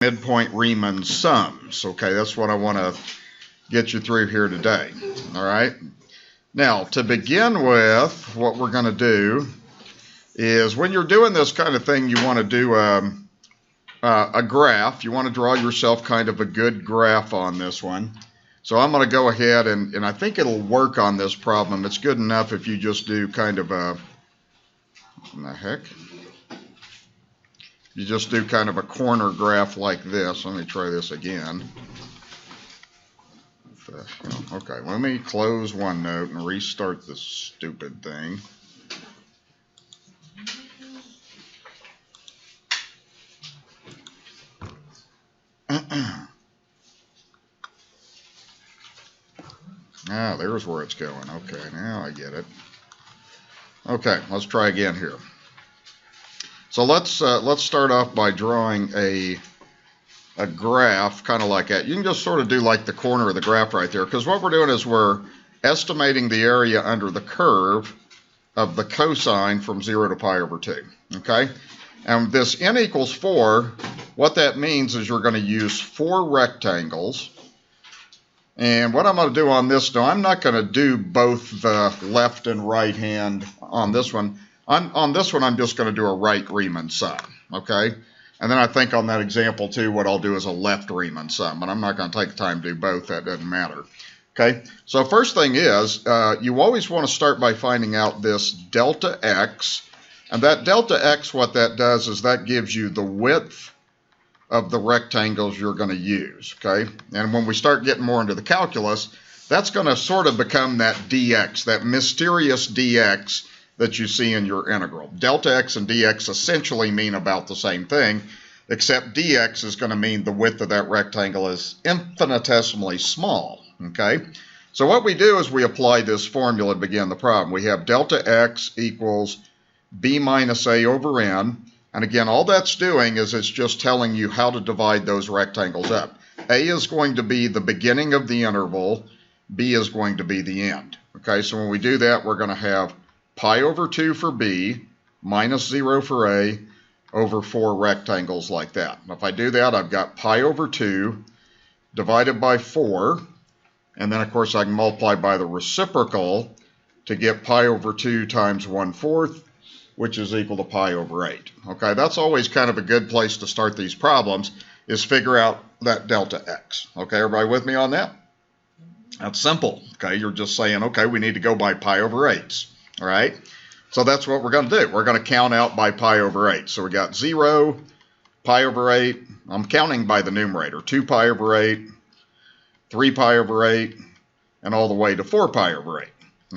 midpoint Riemann sums. Okay, that's what I want to get you through here today. All right. Now, to begin with, what we're going to do is when you're doing this kind of thing, you want to do a graph. You want to draw yourself kind of a good graph on this one. So I'm going to go ahead and I think it'll work on this problem. It's good enough if you just do kind of a, what the heck? You just do kind of a corner graph like this. Let me try this again. Okay, let me close OneNote and restart this stupid thing. Ah, there's where it's going. Okay, now I get it. Okay, let's try again here. So let's start off by drawing a graph kind of like that. You can just sort of do like the corner of the graph right there, because what we're doing is we're estimating the area under the curve of the cosine from 0 to pi over 2. Okay, and this n equals 4, what that means is you're going to use 4 rectangles. And what I'm going to do on this, though, I'm not going to do both the left and right hand on this one. On this one, I'm just going to do a right Riemann sum, okay? And then I think on that example, too, what I'll do is a left Riemann sum. But I'm not going to take the time to do both. That doesn't matter, okay? So first thing is, you always want to start by finding out this delta x. And that delta x, what that does is that gives you the width of the rectangles you're going to use, okay? And when we start getting more into the calculus, that's going to sort of become that dx, that mysterious dx that you see in your integral. Delta x and dx essentially mean about the same thing, except dx is going to mean the width of that rectangle is infinitesimally small, okay? So what we do is we apply this formula to begin the problem. We have delta x equals b minus a over n. And again, all that's doing is it's just telling you how to divide those rectangles up. A is going to be the beginning of the interval. B is going to be the end. Okay, so when we do that, we're going to have pi over 2 for B, minus 0 for A, over 4 rectangles like that. If I do that, I've got pi over 2 divided by 4. And then, of course, I can multiply by the reciprocal to get pi over 2 times 1/4, which is equal to pi over 8. Okay, that's always kind of a good place to start these problems, is figure out that delta x. Okay, everybody with me on that? That's simple. Okay, you're just saying, okay, we need to go by pi over 8. All right, so that's what we're going to do. We're going to count out by pi over 8. So we got 0, pi over 8. I'm counting by the numerator. 2 pi over 8, 3 pi over 8, and all the way to 4 pi over 8.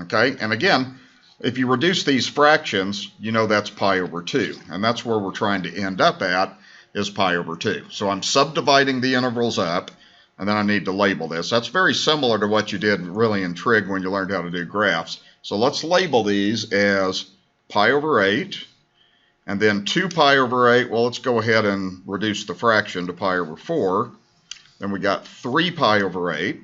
Okay, and again, if you reduce these fractions, you know that's pi over 2. And that's where we're trying to end up at, is pi over 2. So I'm subdividing the intervals up, and then I need to label this. That's very similar to what you did really in trig when you learned how to do graphs. So let's label these as pi over 8, and then 2 pi over 8. Well, let's go ahead and reduce the fraction to pi over 4. Then we got 3 pi over 8,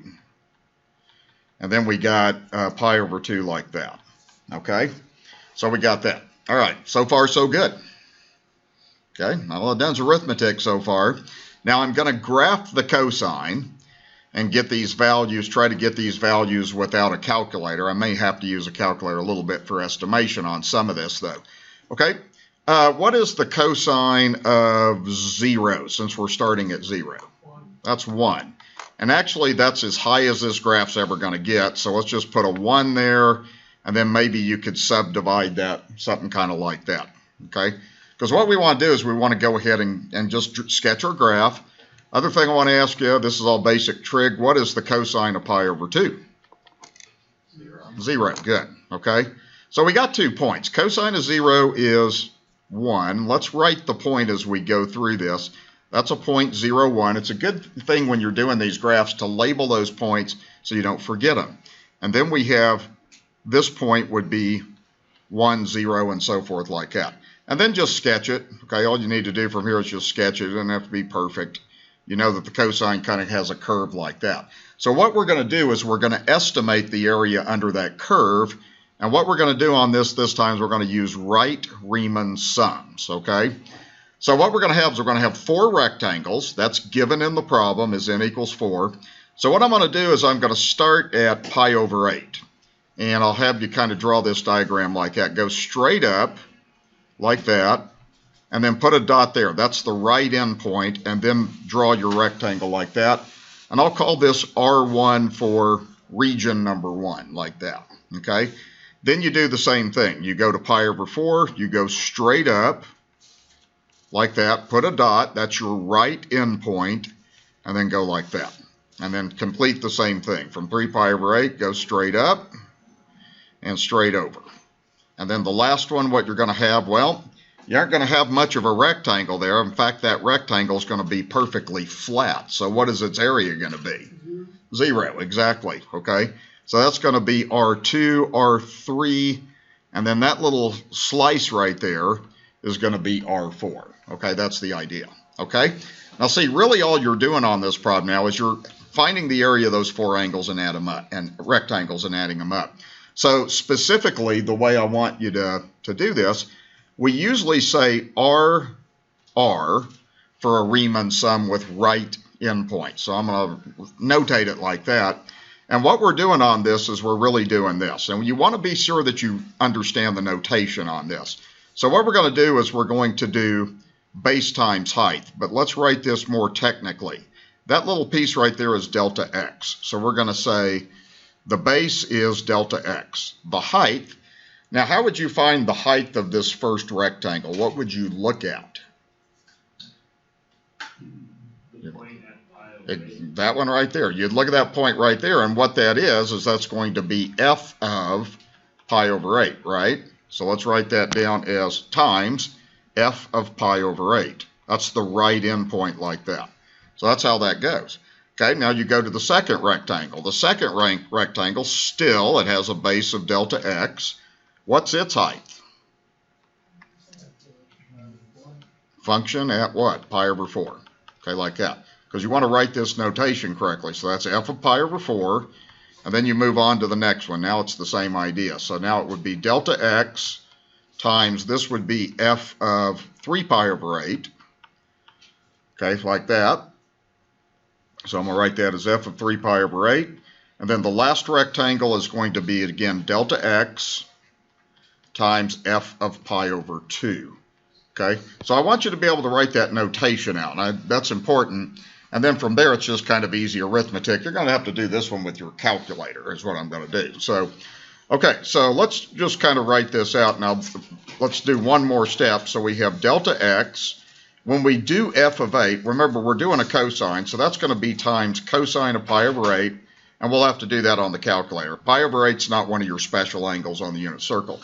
and then we got pi over 2 like that. Okay, so we got that. All right, so far so good. Okay, all I've done is arithmetic so far. Now I'm going to graph the cosine and get these values, try to get these values without a calculator. I may have to use a calculator a little bit for estimation on some of this, though. Okay, what is the cosine of 0, since we're starting at 0? 1. That's 1. And actually, that's as high as this graph's ever going to get, so let's just put a 1 there, and then maybe you could subdivide that, something kind of like that, okay? Because what we want to do is we want to go ahead and just sketch our graph. Other thing I want to ask you, this is all basic trig, what is the cosine of pi over 2? 0. 0, good, okay? So we got 2 points. Cosine of 0 is 1. Let's write the point as we go through this. That's a point 0, 1. It's a good thing when you're doing these graphs to label those points so you don't forget them. And then we have this point would be 1, 0, and so forth like that. And then just sketch it. Okay, all you need to do from here is just sketch it. It doesn't have to be perfect. You know that the cosine kind of has a curve like that. So what we're going to do is we're going to estimate the area under that curve. And what we're going to do on this time is we're going to use right Riemann sums, okay? So what we're going to have is we're going to have 4 rectangles. That's given in the problem is n equals 4. So what I'm going to do is I'm going to start at pi over 8. And I'll have you kind of draw this diagram like that. Go straight up like that. And then put a dot there. That's the right endpoint. And then draw your rectangle like that. And I'll call this R1 for region number 1, like that. Okay? Then you do the same thing. You go to pi over 4. You go straight up like that. Put a dot. That's your right endpoint. And then go like that. And then complete the same thing. From 3 pi over 8, go straight up and straight over. And then the last one, what you're going to have, well, you aren't going to have much of a rectangle there. In fact, that rectangle is going to be perfectly flat. So what is its area going to be? 0, exactly. Okay, so that's going to be R2, R3, and then that little slice right there is going to be R4. Okay, that's the idea. Okay, now see, really all you're doing on this problem now is you're finding the area of those 4 angles and add them up, and rectangles and adding them up. So specifically, the way I want you to do this, we usually say R for a Riemann sum with right endpoint. So I'm going to notate it like that. And what we're doing on this is we're really doing this. And you want to be sure that you understand the notation on this. So what we're going to do is we're going to do base times height. But let's write this more technically. That little piece right there is delta x. So we're going to say the base is delta x. The height, now how would you find the height of this first rectangle? What would you look at? That one right there. You'd look at that point right there, and what that is that's going to be f of pi over 8, right? So let's write that down as times f of pi over 8. That's the right endpoint like that. So that's how that goes. Okay, now you go to the second rectangle. The second rectangle, still, it has a base of delta x. What's its height? Function at what? Pi over 4. Okay, like that. Because you want to write this notation correctly. So that's f of pi over 4. And then you move on to the next one. Now it's the same idea. So now it would be delta x times, this would be f of 3 pi over 8. Okay, like that. So I'm going to write that as f of 3 pi over 8. And then the last rectangle is going to be, again, delta x times f of pi over 2. Okay, so I want you to be able to write that notation out. That's important. And then from there, it's just kind of easy arithmetic. You're going to have to do this one with your calculator is what I'm going to do. So, okay, so let's just kind of write this out. Now, let's do one more step. So we have delta x. When we do f of 8, remember, we're doing a cosine. So that's going to be times cosine of pi over 8. And we'll have to do that on the calculator. Pi over 8 is not one of your special angles on the unit circle.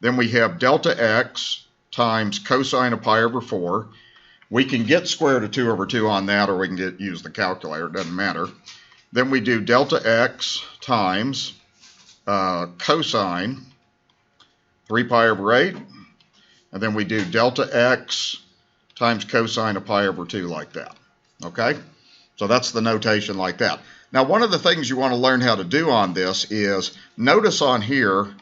Then we have delta x times cosine of pi over 4. We can get square root of 2 over 2 on that, or we can use the calculator. It doesn't matter. Then we do delta x times cosine 3 pi over 8. And then we do delta x times cosine of pi over 2 like that. Okay? So that's the notation like that. Now, one of the things you want to learn how to do on this is, notice on here,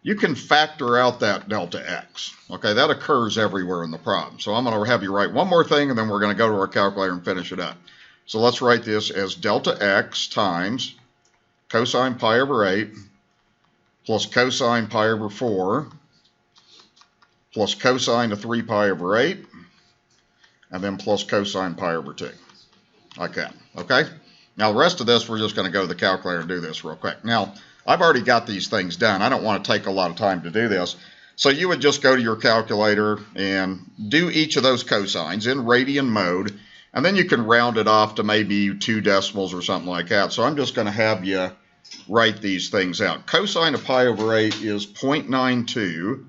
you can factor out that delta x. Okay, that occurs everywhere in the problem. So I'm going to have you write one more thing, and then we're going to go to our calculator and finish it up. So let's write this as delta x times cosine pi over 8 plus cosine pi over 4 plus cosine of 3 pi over 8, and then plus cosine pi over 2. Like that. Okay? Now the rest of this, we're just going to go to the calculator and do this real quick. Now, I've already got these things done. I don't want to take a lot of time to do this. So you would just go to your calculator and do each of those cosines in radian mode, and then you can round it off to maybe 2 decimals or something like that. So I'm just going to have you write these things out. Cosine of pi over 8 is 0.92.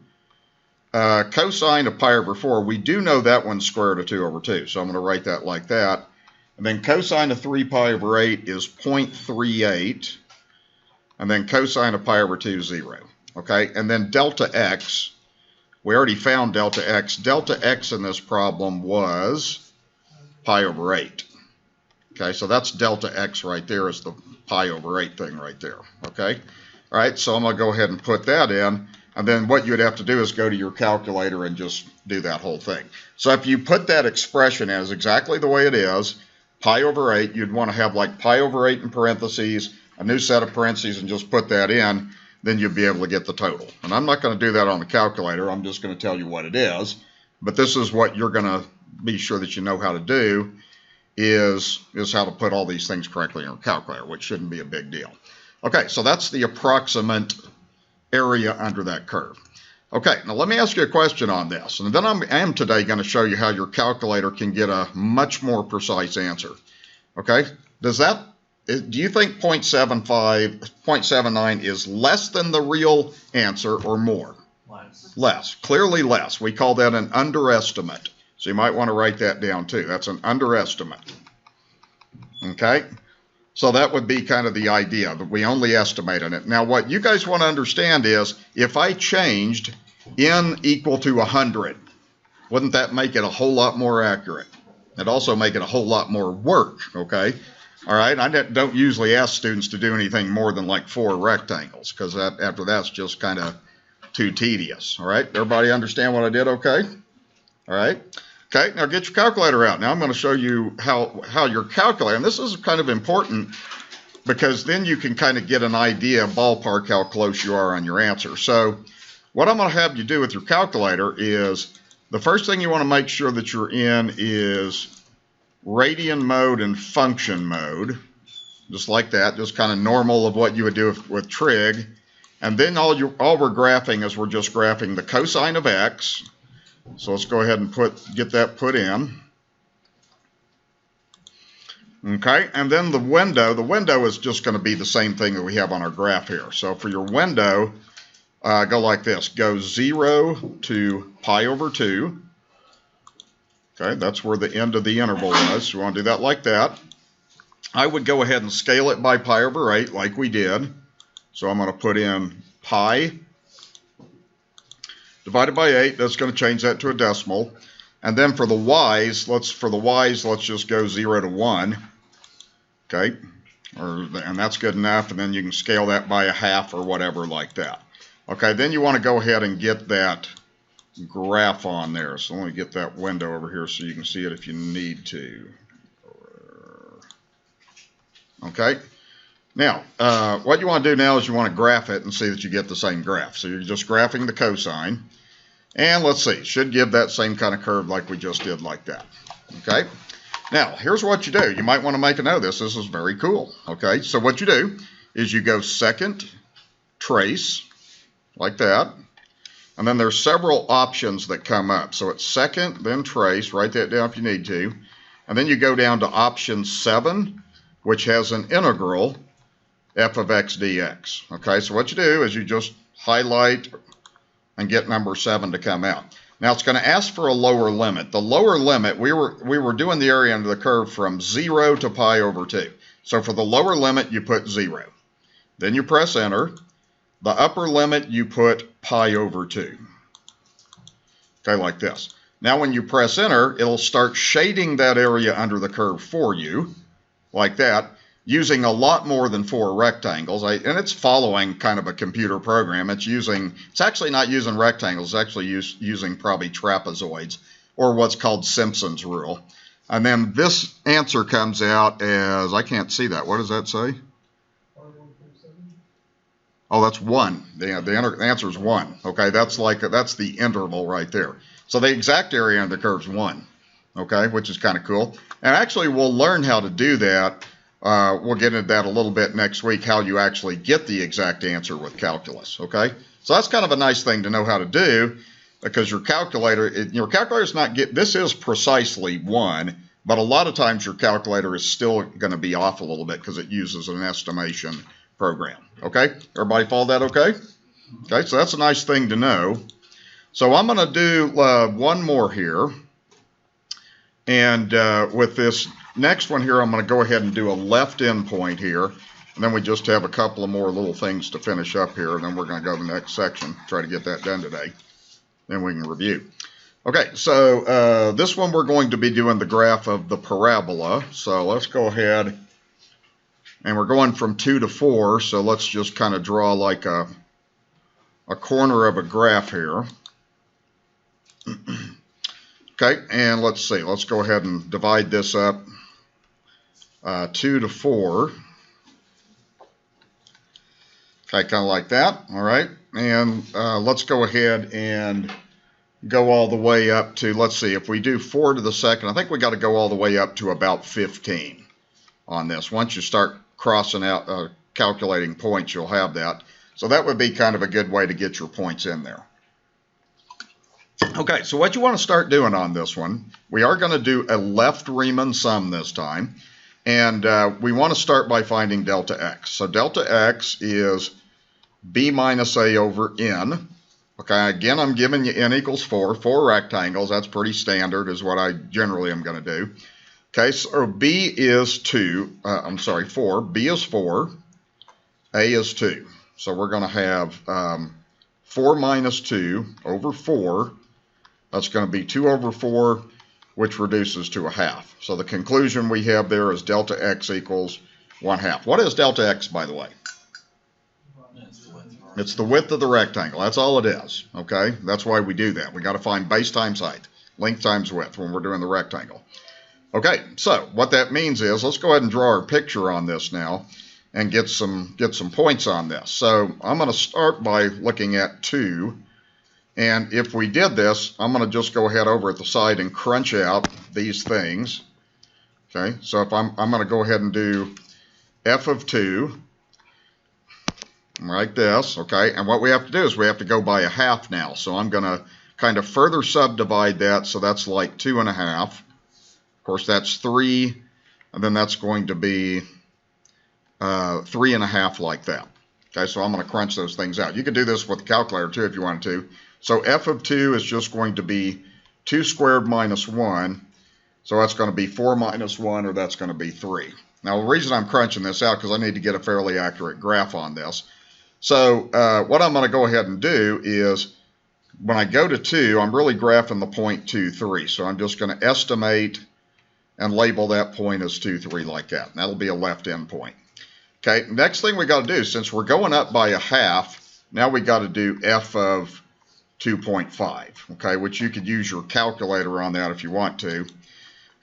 Cosine of pi over 4, we do know that one's square root of 2 over 2. So I'm going to write that like that. And then cosine of 3 pi over 8 is 0.38. And then cosine of pi over 2 is 0. Okay, and then delta x, we already found delta x. Delta x in this problem was pi over 8. Okay, so that's delta x right there is the pi over 8 thing right there. Okay, all right, so I'm going to go ahead and put that in. And then what you'd have to do is go to your calculator and just do that whole thing. So if you put that expression as exactly the way it is, pi over 8, you'd want to have like pi over 8 in parentheses, a new set of parentheses, and just put that in, then you'd be able to get the total. And I'm not going to do that on the calculator. I'm just going to tell you what it is. But this is what you're going to be sure that you know how to do, is how to put all these things correctly in your calculator, which shouldn't be a big deal. Okay, so that's the approximate area under that curve. Okay, now let me ask you a question on this, and then I am today going to show you how your calculator can get a much more precise answer. Okay, do you think 0.79 is less than the real answer or more? Less, clearly less. We call that an underestimate. So you might want to write that down too. That's an underestimate. Okay? So that would be kind of the idea, that we only estimated it. Now what you guys want to understand is, if I changed n equal to 100, wouldn't that make it a whole lot more accurate? It'd also make it a whole lot more work, okay? All right, I don't usually ask students to do anything more than like 4 rectangles, because after that's just kind of too tedious. All right, everybody understand what I did okay? All right. Okay, now get your calculator out. Now I'm going to show you how your calculator, and this is kind of important because then you can kind of get an idea, ballpark, how close you are on your answer. So what I'm going to have you do with your calculator is, the first thing you want to make sure that you're in is radian mode and function mode, just like that, just kind of normal of what you would do with trig. And then all we're graphing is we're just graphing the cosine of x. So let's go ahead and get that put in. Okay, and then the window is just going to be the same thing that we have on our graph here. So for your window, go like this. Go 0 to pi over 2. Okay, that's where the end of the interval was. So you want to do that like that. I would go ahead and scale it by pi over 8 like we did. So I'm going to put in pi divided by 8. That's going to change that to a decimal. And then for the y's, let's just go 0 to 1. Okay, and that's good enough. And then you can scale that by a half or whatever like that. Okay, then you want to go ahead and get that graph on there. So let me get that window over here so you can see it if you need to. Okay. Now, what you want to do now is you want to graph it and see that you get the same graph. So you're just graphing the cosine. And let's see, should give that same kind of curve like we just did like that. Okay. Now, here's what you do. You might want to make a note of this. This is very cool. Okay. So what you do is you go second, trace, like that. And then there's several options that come up. So it's second, then trace. Write that down if you need to. And then you go down to option 7, which has an integral, f of x dx. Okay, so what you do is you just highlight and get number 7 to come out. Now it's going to ask for a lower limit. The lower limit, we were doing the area under the curve from 0 to pi over 2. So for the lower limit, you put 0. Then you press enter. The upper limit, you put pi over 2. Okay, like this. Now when you press enter, it'll start shading that area under the curve for you, like that, using a lot more than 4 rectangles. And it's following kind of a computer program. It's actually not using rectangles. It's actually using probably trapezoids, or what's called Simpson's rule. And then this answer comes out as, I can't see that. What does that say? Oh, that's 1. The answer is 1. Okay, that's the interval right there. So the exact area under the curve is 1. Okay, which is kind of cool. And actually, we'll learn how to do that. We'll get into that a little bit next week, how you actually get the exact answer with calculus. Okay, so that's kind of a nice thing to know how to do, because your calculator is not this is precisely 1, but a lot of times your calculator is still going to be off a little bit because it uses an estimation program. Okay, everybody follow that? Okay. Okay, so that's a nice thing to know. So I'm going to do one more here, and with this next one here, I'm going to go ahead and do a left endpoint here, and then we just have a couple of more little things to finish up here, and then we're going to go to the next section, try to get that done today. Then we can review. Okay, so this one we're going to be doing the graph of the parabola. So let's go ahead, and we're going from 2 to 4, so let's just kind of draw like a a corner of a graph here. Okay, and let's see. Let's go ahead and divide this up 2 to 4. Okay, kind of like that. All right, and let's go ahead and go all the way up to, let's see, if we do 4 to the second, I think we got to go all the way up to about 15 on this. Once you start crossing out, calculating points, you'll have that. So that would be kind of a good way to get your points in there. Okay, so what you want to start doing on this one, we are going to do a left Riemann sum this time. And we want to start by finding delta x. So delta x is b minus a over n. Okay, again, I'm giving you n equals 4. 4 rectangles, that's pretty standard is what I generally am going to do. Okay, so b is 4. B is 4. A is 2. So we're going to have 4 minus 2 over 4. That's going to be 2 over 4, which reduces to a half. So the conclusion we have there is delta x equals 1/2. What is delta x, by the way? It's the width of the rectangle. That's all it is. Okay, that's why we do that. We got to find base times height, length times width when we're doing the rectangle. Okay, so what that means is, let's go ahead and draw our picture on this now and get some points on this. So I'm going to start by looking at 2. And if we did this, I'm going to just go ahead over at the side and crunch out these things. Okay, so if I'm going to go ahead and do f of 2, like this, okay, and what we have to do is we have to go by a half now. So I'm going to kind of further subdivide that, so that's like 2.5. Of course, that's 3, and then that's going to be 3.5 like that. Okay, so I'm going to crunch those things out. You could do this with the calculator too if you wanted to. So f of 2 is just going to be 2 squared minus 1. So that's going to be 4 minus 1, or that's going to be 3. Now, the reason I'm crunching this out because I need to get a fairly accurate graph on this. So what I'm going to go ahead and do is, when I go to 2, I'm really graphing the point 2, 3. So I'm just going to estimate and label that point as 2, 3 like that. And that'll be a left end point. Okay, next thing we got to do, since we're going up by a half, now we got to do f of 2.5, okay, which you could use your calculator on that if you want to.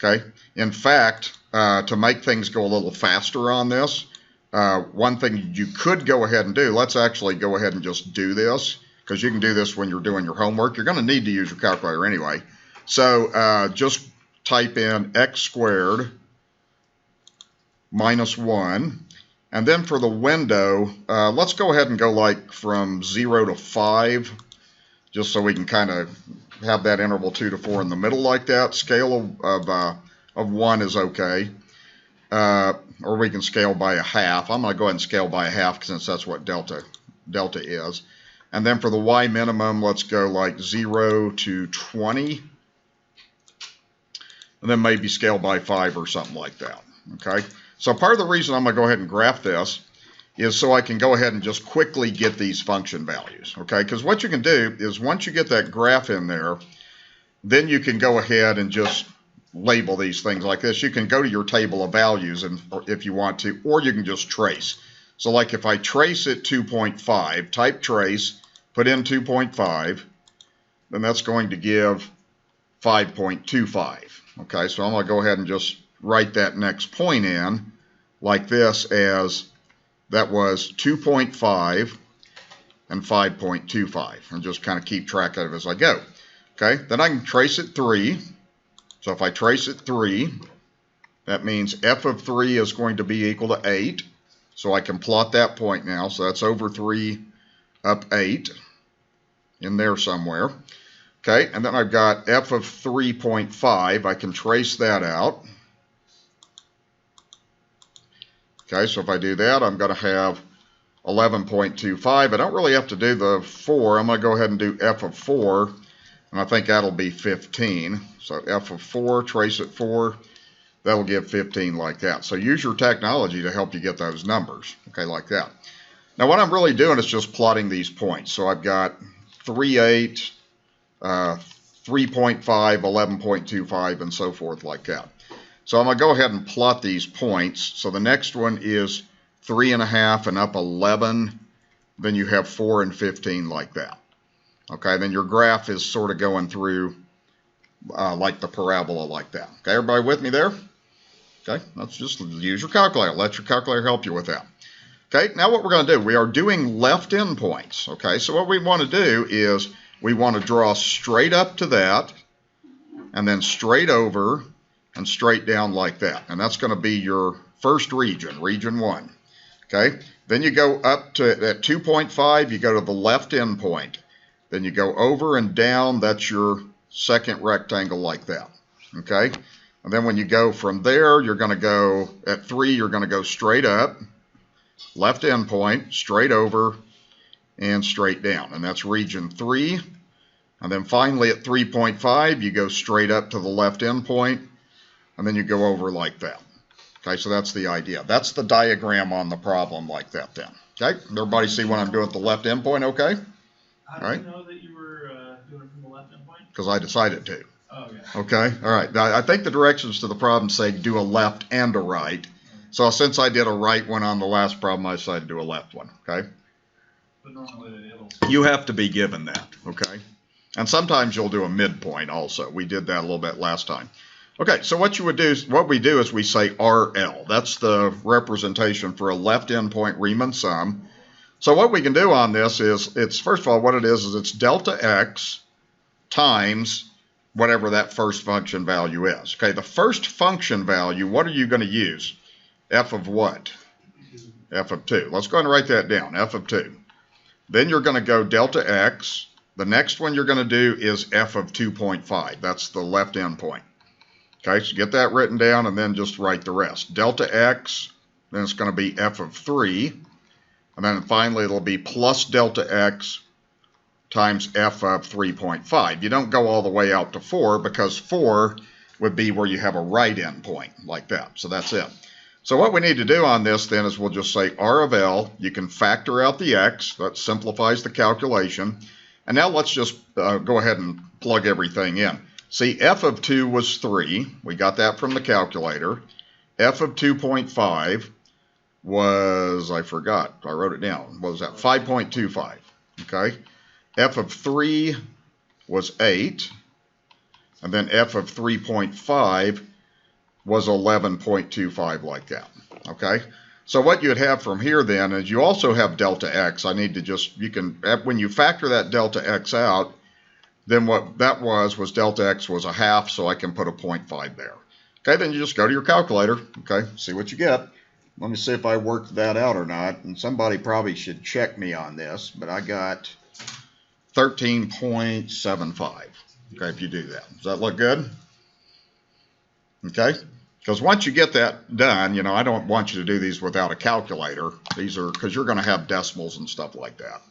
Okay, in fact, to make things go a little faster on this, one thing you could go ahead and do, let's actually go ahead and just do this, because you can do this when you're doing your homework. You're going to need to use your calculator anyway. So just type in x squared minus 1. And then for the window, let's go ahead and go like from 0 to 5, just so we can kind of have that interval 2 to 4 in the middle like that. Scale of 1 is okay. Or we can scale by a half. I'm going to go ahead and scale by a half since that's what delta is. And then for the y minimum, let's go like 0 to 20. And then maybe scale by 5 or something like that. Okay. So part of the reason I'm going to go ahead and graph this is so I can go ahead and just quickly get these function values. Okay. Because what you can do is once you get that graph in there, then you can go ahead and just label these things like this. You can go to your table of values and if you want to, or you can just trace. So like if I trace at 2.5, type trace, put in 2.5, then that's going to give 5.25. Okay, so I'm going to go ahead and just write that next point in like this, as that was 2.5 and 5.25, and just kind of keep track of it as I go. Okay, then I can trace at 3. So if I trace at 3, that means f of 3 is going to be equal to 8. So I can plot that point now. So that's over 3 up 8 in there somewhere. Okay, and then I've got f of 3.5. I can trace that out. Okay, so if I do that, I'm going to have 11.25. I don't really have to do the 4. I'm going to go ahead and do f of 4, and I think that'll be 15. So f of 4, trace at 4, that'll give 15 like that. So use your technology to help you get those numbers, okay, like that. Now what I'm really doing is just plotting these points. So I've got 3, 8, 3.5, 11.25, and so forth like that. So I'm going to go ahead and plot these points. So the next one is 3.5 and up 11, then you have 4 and 15 like that. Okay, then your graph is sort of going through like the parabola like that. Okay, everybody with me there? Okay, let's just use your calculator. Let your calculator help you with that. Okay, now what we're going to do, we are doing left endpoints. Okay, so what we want to do is we want to draw straight up to that, and then straight over and straight down like that. And that's going to be your first region, region 1. Okay, then you go up to at 2.5, you go to the left endpoint. Then you go over and down, that's your second rectangle like that. Okay, and then when you go from there, you're going to go at 3, you're going to go straight up, left endpoint, straight over, and straight down. And that's region 3. And then finally at 3.5, you go straight up to the left endpoint, and then you go over like that. Okay, so that's the idea. That's the diagram on the problem like that then. Okay, everybody see what I'm doing at the left endpoint, okay? How did you know that you were doing it from the left endpoint? Because I decided to. Oh, okay. Okay, all right. Now, I think the directions to the problem say do a left and a right. So since I did a right one on the last problem, I decided to do a left one, okay? But normally it'll... You have to be given that, okay? And sometimes you'll do a midpoint also. We did that a little bit last time. Okay, so what we do is we say RL. That's the representation for a left endpoint Riemann sum. So what we can do on this is, it's first of all, what it is it's delta x times whatever that first function value is. Okay, the first function value, what are you going to use? F of what? F of 2. Let's go ahead and write that down, F of 2. Then you're going to go delta x. The next one you're going to do is F of 2.5. That's the left endpoint. Okay, so get that written down and then just write the rest. Delta x, then it's going to be F of 3. And then finally it'll be plus delta x times F of 3.5. You don't go all the way out to 4 because 4 would be where you have a right endpoint like that. So that's it. So what we need to do on this then is we'll just say R of L. You can factor out the x. That simplifies the calculation. And now let's just go ahead and plug everything in. See, F of 2 was 3. We got that from the calculator. F of 2.5 was, I forgot, I wrote it down. What was that? 5.25. Okay. F of 3 was 8. And then F of 3.5 was 11.25 like that. Okay. So what you'd have from here then is you also have delta x. I need to just, you can, when you factor that delta x out, then what that was delta x was a half, so I can put a 0.5 there. Okay, then you just go to your calculator, okay, see what you get. Let me see if I worked that out or not, and somebody probably should check me on this, but I got 13.75, okay, if you do that. Does that look good? Okay, because once you get that done, you know, I don't want you to do these without a calculator. These are, because you're going to have decimals and stuff like that.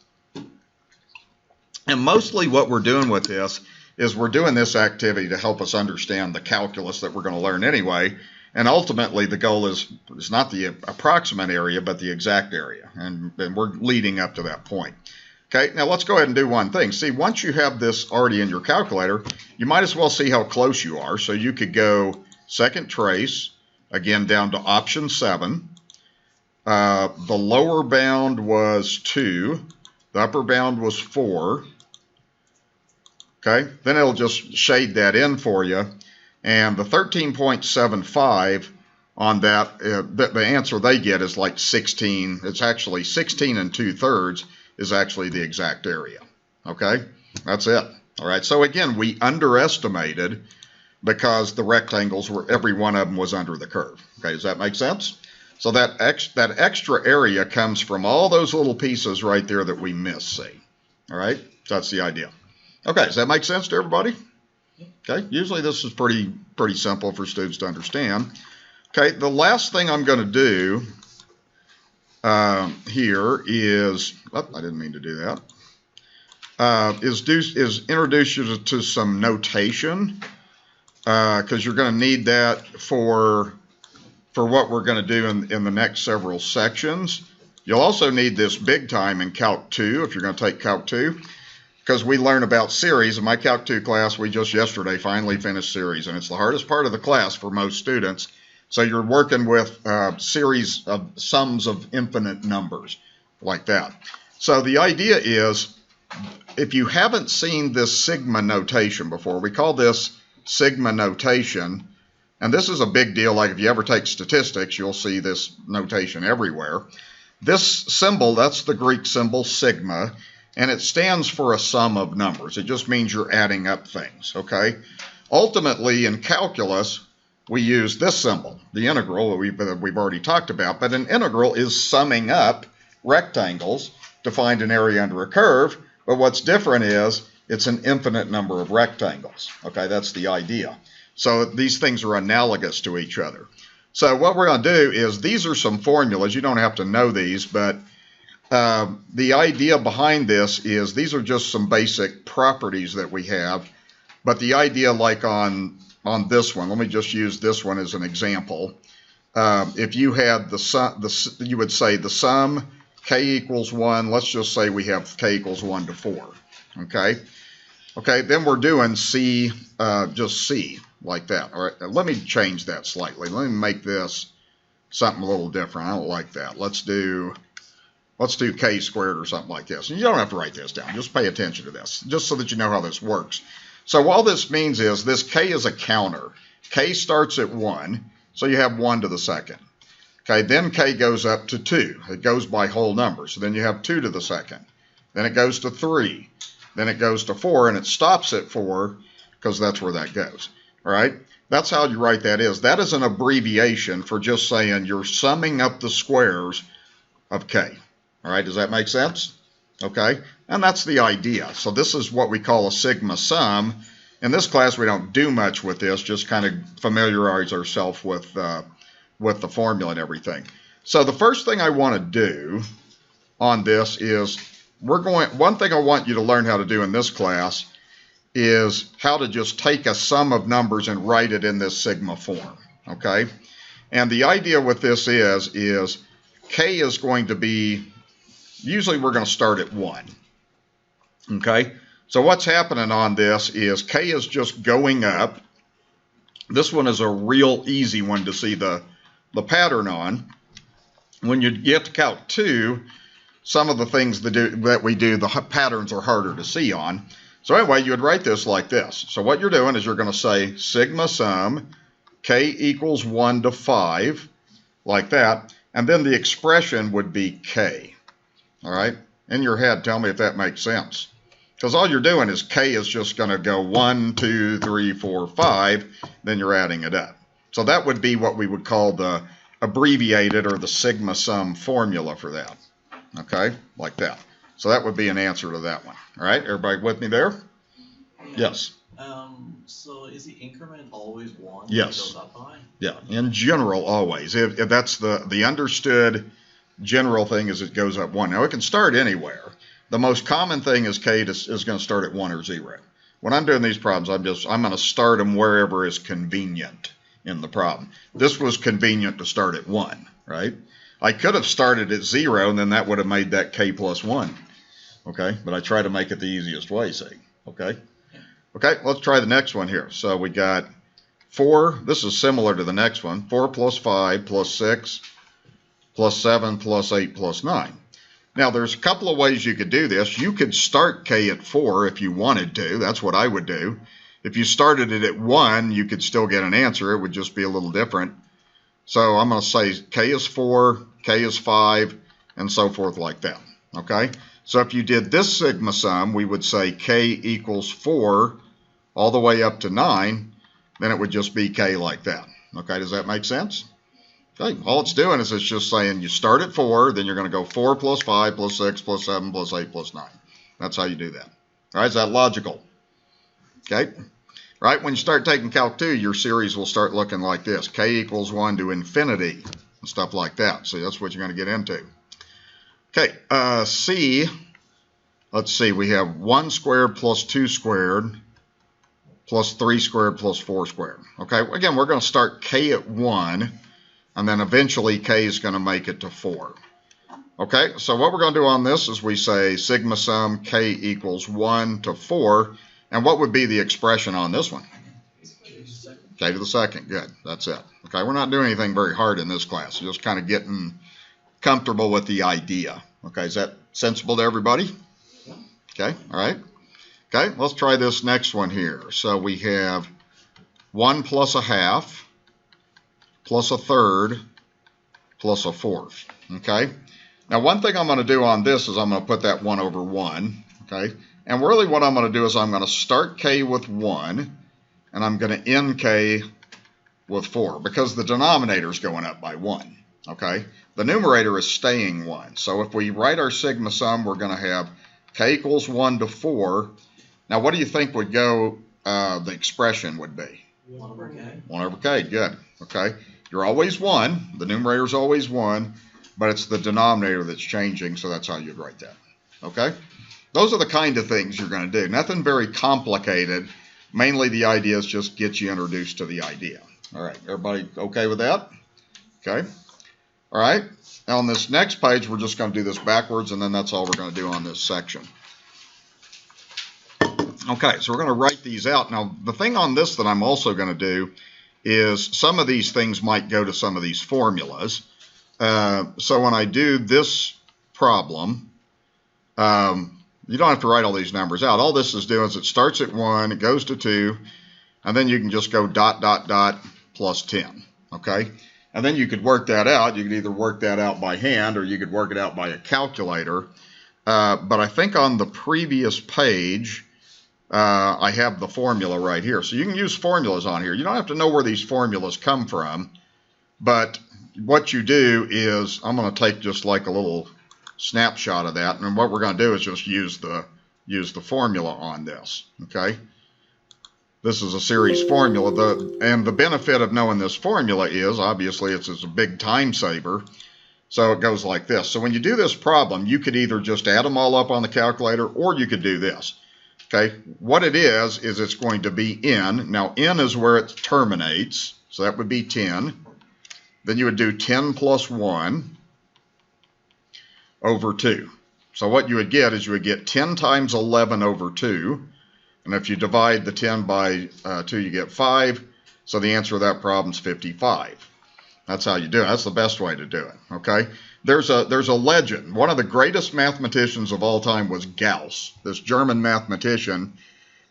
And mostly what we're doing with this is we're doing this activity to help us understand the calculus that we're going to learn anyway. And ultimately the goal is not the approximate area, but the exact area. And we're leading up to that point. Okay, now let's go ahead and do one thing. See, once you have this already in your calculator, you might as well see how close you are. So you could go second trace, again down to option 7. The lower bound was 2. The upper bound was 4. Okay, then it'll just shade that in for you. And the 13.75 on that, the answer they get is like 16. It's actually 16 2/3 is actually the exact area. Okay, that's it. All right, so again, we underestimated because the rectangles were, every one of them was under the curve. Okay, does that make sense? So that extra area comes from all those little pieces right there that we miss, see. All right, so that's the idea. Okay, does that make sense to everybody? Okay, usually this is pretty simple for students to understand. Okay, the last thing I'm going to do here is, oh, I didn't mean to do that, is introduce you to some notation, because you're going to need that for what we're going to do in the next several sections. You'll also need this big time in Calc 2 if you're going to take Calc 2. Because we learn about series. In my Calc 2 class, we just yesterday finally finished series, and it's the hardest part of the class for most students. So you're working with series of sums of infinite numbers like that. So the idea is, if you haven't seen this sigma notation before, we call this sigma notation, and this is a big deal. Like if you ever take statistics, you'll see this notation everywhere. This symbol, that's the Greek symbol sigma, and it stands for a sum of numbers. It just means you're adding up things, okay? Ultimately, in calculus, we use this symbol, the integral that we've already talked about, but an integral is summing up rectangles to find an area under a curve, but what's different is it's an infinite number of rectangles, okay? That's the idea. So these things are analogous to each other. So what we're going to do is, these are some formulas. You don't have to know these, but the idea behind this is these are just some basic properties that we have. But the idea, like on this one, let me just use this one as an example. If you had the sum, you would say the sum k equals 1. Let's just say we have k equals 1 to 4. Okay. Okay. Then we're doing c, just c, like that. All right. Let me change that slightly. Let me make this something a little different. I don't like that. Let's do k squared or something like this. And you don't have to write this down. Just pay attention to this, just so that you know how this works. So all this means is this k is a counter. K starts at 1, so you have 1 to the second. Okay, then k goes up to 2. It goes by whole numbers. So then you have 2 to the second. Then it goes to 3. Then it goes to 4, and it stops at 4 because that's where that goes. All right, that's how you write that is. That is an abbreviation for just saying you're summing up the squares of k. All right, does that make sense? Okay, and that's the idea. So this is what we call a sigma sum. In this class, we don't do much with this, just kind of familiarize ourselves with the formula and everything. So the first thing I want to do on this is, one thing I want you to learn how to do in this class is how to just take a sum of numbers and write it in this sigma form, okay? And the idea with this is k is going to be, usually we're going to start at 1, okay? So what's happening on this is k is just going up. This one is a real easy one to see the pattern on. When you get to Calc 2, some of the things that we do, the patterns are harder to see on. So anyway, you would write this like this. So what you're doing is you're going to say sigma sum k equals 1 to 5, like that, and then the expression would be k. All right? In your head, tell me if that makes sense. Because all you're doing is k is just going to go 1, 2, 3, 4, 5, then you're adding it up. So that would be what we would call the abbreviated or the sigma sum formula for that. Okay? Like that. So that would be an answer to that one. All right? Everybody with me there? Yes. So is the increment always 1? Yes. It goes up by? Yeah. In general, always. If that's the understood general thing is it goes up 1. Now, it can start anywhere. The most common thing is k is going to start at 1 or 0. When I'm doing these problems, I'm going to start them wherever is convenient in the problem. This was convenient to start at 1, right? I could have started at 0, and then that would have made that k plus 1. Okay, but I try to make it the easiest way, see? Okay? Okay, let's try the next one here. So we got 4. This is similar to the next one. 4 plus 5 plus 6 plus 7 plus 8 plus 9. Now, there's a couple of ways you could do this. You could start k at 4 if you wanted to. That's what I would do. If you started it at 1, you could still get an answer. It would just be a little different. So I'm going to say k is 4, k is 5, and so forth like that. Okay? So if you did this sigma sum, we would say k equals 4 all the way up to 9. Then it would just be k like that. Okay, does that make sense? Okay, all it's doing is it's just saying you start at 4, then you're going to go 4 plus 5 plus 6 plus 7 plus 8 plus 9. That's how you do that. All right, is that logical? Okay? Right, when you start taking Calc 2, your series will start looking like this. K equals 1 to infinity and stuff like that. So that's what you're going to get into. Okay, C, let's see, we have 1 squared plus 2 squared plus 3 squared plus 4 squared. Okay, again, we're going to start k at 1, and then eventually k is going to make it to 4. Okay, so what we're going to do on this is we say sigma sum k equals 1 to 4, and what would be the expression on this one? K to the second, good, that's it. Okay, we're not doing anything very hard in this class, we're just kind of getting comfortable with the idea. Okay, is that Sensible to everybody? Okay, all right. Okay, let's try this next one here. So we have 1 plus a half plus a third plus a fourth. Okay. Now, one thing I'm going to do on this is I'm going to put that 1 over 1. Okay. And really what I'm going to do is I'm going to start k with 1, and I'm going to end k with 4, because the denominator is going up by 1. Okay. The numerator is staying 1. So if we write our sigma sum, we're going to have k equals 1 to 4. Now, what do you think would go, the expression would be? 1 over k. 1 over k, good. Okay. You're always 1. The numerator is always 1, but it's the denominator that's changing, so that's how you'd write that. Okay. Those are the kind of things you're going to do. Nothing very complicated. Mainly the idea is just get you introduced to the idea. All right. Everybody okay with that? Okay. All right. Now on this next page, we're just going to do this backwards, and then that's all we're going to do on this section. Okay, so we're going to write these out. Now, the thing on this that I'm also going to do is some of these things might go to some of these formulas. So when I do this problem, you don't have to write all these numbers out. All this is doing is it starts at 1, it goes to 2, and then you can just go ... plus 10. Okay? And then you could work that out. You could either work that out by hand or you could work it out by a calculator. But I think on the previous page, I have the formula right here. So you can use formulas on here. You don't have to know where these formulas come from. But what you do is, I'm going to take just like a little snapshot of that. And what we're going to do is just use the formula on this. Okay? This is a series formula, and the benefit of knowing this formula is, obviously, it's a big time saver. So it goes like this. So when you do this problem, you could either just add them all up on the calculator, or you could do this. Okay, what it is it's going to be n. Now, n is where it terminates, so that would be 10. Then you would do 10 plus 1 over 2. So what you would get is you would get 10 times 11 over 2. And if you divide the 10 by 2, you get 5. So the answer to that problem is 55. That's how you do it. That's the best way to do it. Okay. There's a legend. One of the greatest mathematicians of all time was Gauss, this German mathematician.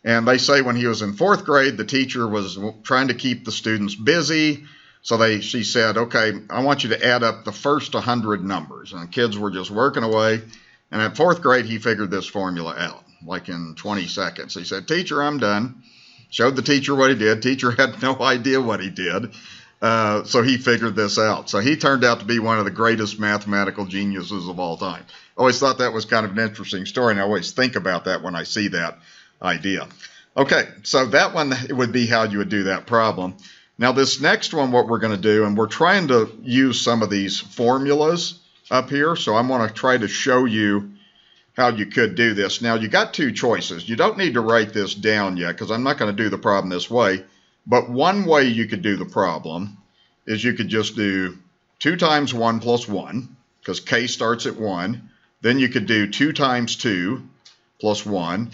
And they say when he was in 4th grade, the teacher was trying to keep the students busy. So she said, okay, I want you to add up the first 100 numbers. And the kids were just working away. And at 4th grade, he figured this formula out, like in 20 seconds. He said, teacher, I'm done. Showed the teacher what he did. Teacher had no idea what he did. So he figured this out. So he turned out to be one of the greatest mathematical geniuses of all time. I always thought that was kind of an interesting story, and I always think about that when I see that idea. Okay, so that one would be how you would do that problem. Now this next one, what we're going to do, and we're trying to use some of these formulas up here, so I'm going to try to show you how you could do this. Now you got two choices. You don't need to write this down yet, because I'm not going to do the problem this way. But one way you could do the problem is you could just do 2 times 1 plus 1, because k starts at 1. Then you could do 2 times 2 plus 1.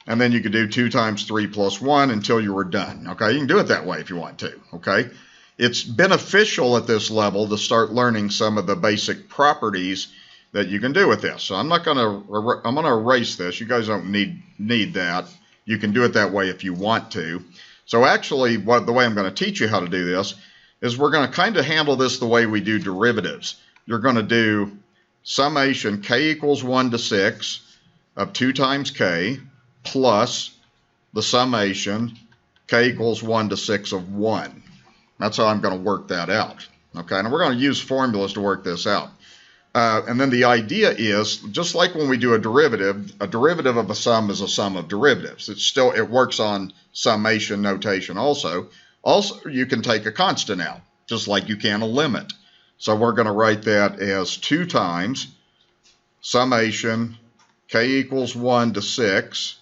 And then you could do 2 times 3 plus 1 until you were done. Okay, you can do it that way if you want to. Okay, it's beneficial at this level to start learning some of the basic properties that you can do with this. So I'm going to erase this. You guys don't need that. You can do it that way if you want to. So actually, the way I'm going to teach you how to do this is we're going to kind of handle this the way we do derivatives. You're going to do summation k equals 1 to 6 of 2 times k plus the summation k equals 1 to 6 of 1. That's how I'm going to work that out. Okay, and we're going to use formulas to work this out. And then the idea is, just like when we do a derivative of a sum is a sum of derivatives. It works on summation notation also. Also, you can take a constant out, just like you can a limit. So we're going to write that as 2 times summation k equals 1 to 6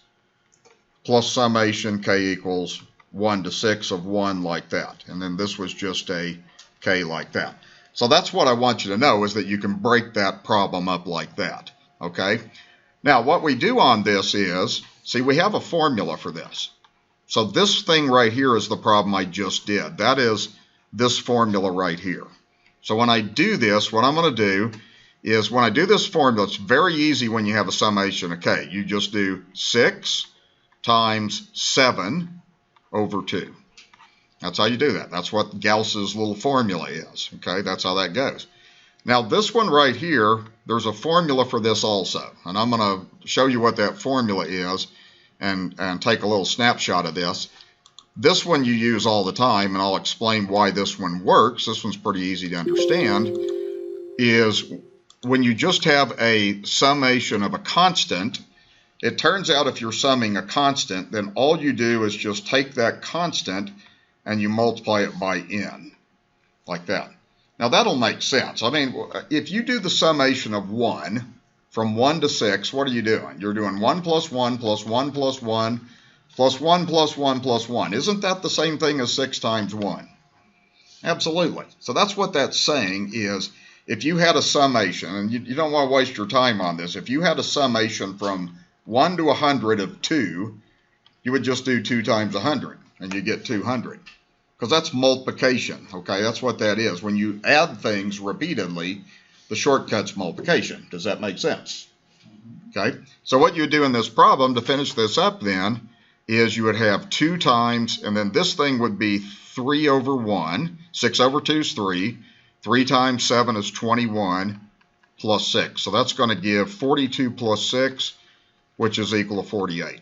plus summation k equals 1 to 6 of 1 like that. And then this was just a k like that. So that's what I want you to know, is that you can break that problem up like that. Okay? Now, what we do on this is, see, we have a formula for this. So this thing right here is the problem I just did. That is this formula right here. So when I do this, what I'm going to do is when I do this formula, it's very easy when you have a summation of k. You just do 6 times 7 over 2. That's how you do that. That's what Gauss's little formula is. Okay, that's how that goes. Now this one right here, there's a formula for this also. And I'm going to show you what that formula is and take a little snapshot of this. This one you use all the time, and I'll explain why this one works. This one's pretty easy to understand. Is when you just have a summation of a constant, it turns out if you're summing a constant, then all you do is just take that constant and you multiply it by n, like that. Now that'll make sense. I mean, if you do the summation of 1, from 1 to 6, what are you doing? You're doing 1 plus 1 plus 1 plus 1 plus 1 plus 1 plus 1. Isn't that the same thing as 6 times 1? Absolutely. So that's what that's saying is, if you had a summation, and you don't want to waste your time on this, if you had a summation from 1 to 100 of 2, you would just do 2 times 100, and you get 200. Because that's multiplication, okay? That's what that is. When you add things repeatedly, the shortcut's multiplication. Does that make sense? Okay? So what you do in this problem, to finish this up then, is you would have 2 times, and then this thing would be 3 over 1. 6 over 2 is 3. 3 times 7 is 21 plus 6. So that's going to give 42 plus 6, which is equal to 48.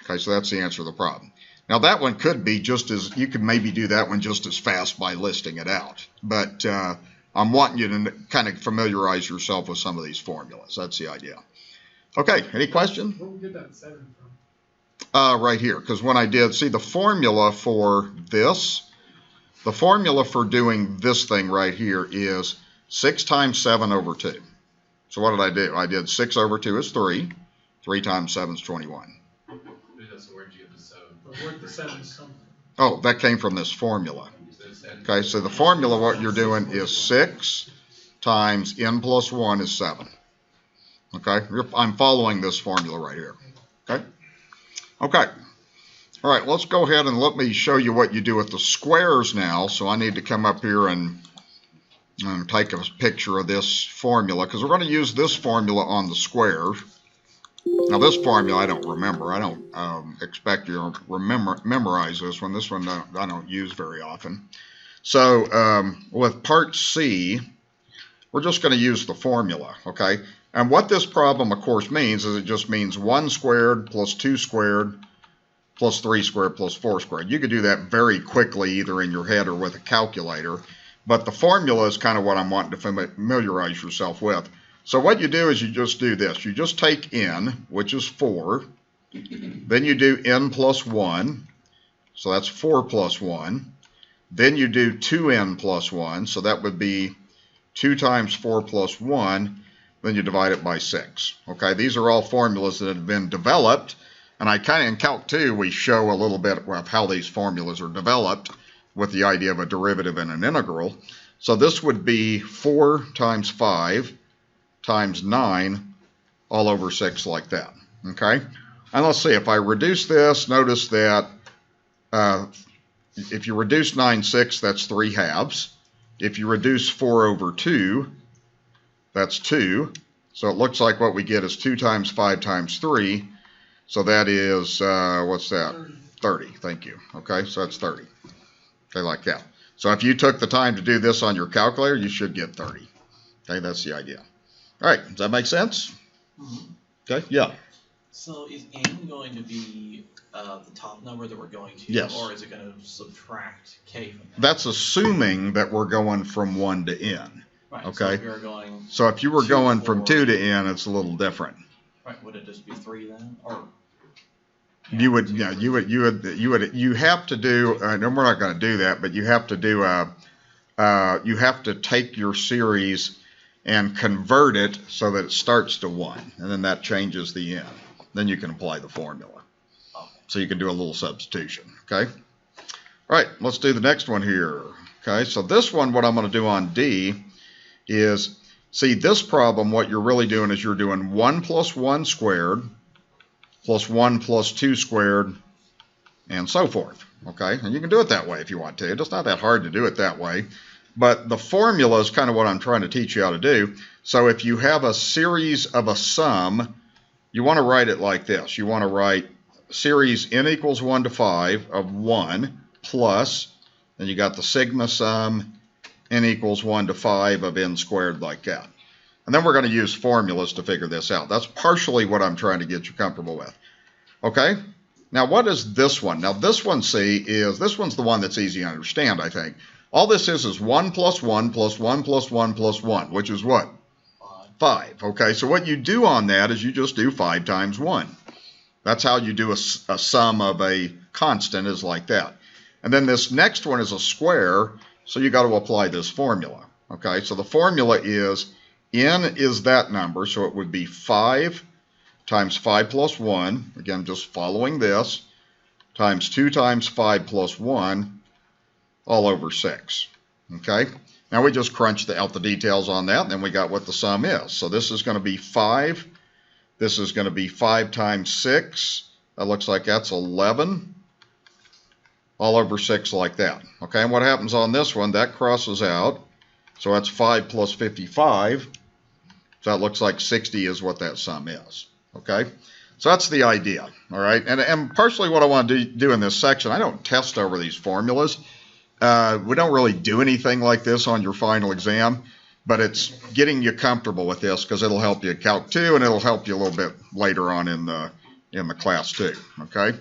Okay, so that's the answer to the problem. Now that one could be just as, you could maybe do that one just as fast by listing it out. But I'm wanting you to kind of familiarize yourself with some of these formulas. That's the idea. Okay, any questions? Where did we get that 7 from? Right here, because when I did, see the formula for this, the formula for doing this thing right here is 6 times 7 over 2. So what did I do? I did 6 over 2 is 3. 3 times 7 is 21. So where'd you get the 7? Where'd the 7 come Oh, that came from this formula. Okay, so the formula, what you're doing is 6 times n plus 1 is 7. Okay, I'm following this formula right here. Okay? Okay. All right, let's go ahead and let me show you what you do with the squares now. So I need to come up here and take a picture of this formula, because we're going to use this formula on the squares. Now this formula I don't remember. I don't expect you to memorize this one. This one I don't use very often. So with part C, we're just going to use the formula, okay? And what this problem, of course, means is it just means 1 squared plus 2 squared plus 3 squared plus 4 squared. You could do that very quickly either in your head or with a calculator. But the formula is kind of what I'm wanting to familiarize yourself with. So what you do is you just do this. You just take n, which is 4. Then you do n plus 1. So that's 4 plus 1. Then you do 2n plus 1. So that would be 2 times 4 plus 1. Then you divide it by 6. Okay, these are all formulas that have been developed. And I kind of, in Calc 2, we show a little bit of how these formulas are developed with the idea of a derivative and an integral. So this would be 4 times 5 times 9 all over 6 like that. Okay? And let's see, if I reduce this, notice that if you reduce 9/6, that's 3 halves. If you reduce 4 over 2, that's 2. So it looks like what we get is 2 times 5 times 3. So that is, what's that? 30. Thank you. Okay, so that's 30. Okay, like that. So if you took the time to do this on your calculator, you should get 30. Okay, that's the idea. All right, does that make sense? Mm-hmm. Okay, yeah. So is n going to be the top number that we're going to? Yes. Or is it going to subtract k from that? That's assuming that we're going from 1 to n. Right, Okay. So if we were going So if you were going from 2 to n, it's a little different. right, would it just be 3 then? Or You would, yeah, you have to do, no, we're not going to do that, but you have to do you have to take your series and convert it so that it starts to 1, and then that changes the n. Then you can apply the formula. okay. So you can do a little substitution, okay? All right, let's do the next one here. Okay, so this one, what I'm going to do on D is, see, this problem, what you're really doing is you're doing 1 plus 1 squared plus 1 plus 2 squared, and so forth, okay? And you can do it that way if you want to. It's not that hard to do it that way. But the formula is kind of what I'm trying to teach you how to do. So if you have a series of a sum, you want to write it like this. You want to write series n equals 1 to 5 of 1 plus, then you got the sigma sum n equals 1 to 5 of n squared, like that. And then we're going to use formulas to figure this out. That's partially what I'm trying to get you comfortable with. Okay? Now, what is this one? Now, this one, this one's the one that's easy to understand, I think. All this is 1 plus 1 plus 1 plus 1 plus 1, which is what? 5. Okay, so what you do on that is you just do 5 times 1. That's how you do a sum of a constant, is like that. And then this next one is a square, so you got to apply this formula. Okay, so the formula is n is that number, so it would be 5 times 5 plus 1, again just following this, times 2 times 5 plus 1, all over 6. Okay, now we just crunched out the details on that, and then we got what the sum is. So this is going to be 5. This is going to be 5 times 6. That looks like that's 11. All over 6 like that. Okay, and what happens on this one, that crosses out. So that's 5 plus 55. So that looks like 60 is what that sum is. Okay, so that's the idea. All right, and partially what I want to do in this section, I don't test over these formulas. We don't really do anything like this on your final exam, but it's getting you comfortable with this because it'll help you at Calc 2 and it'll help you a little bit later on in the class too. Okay.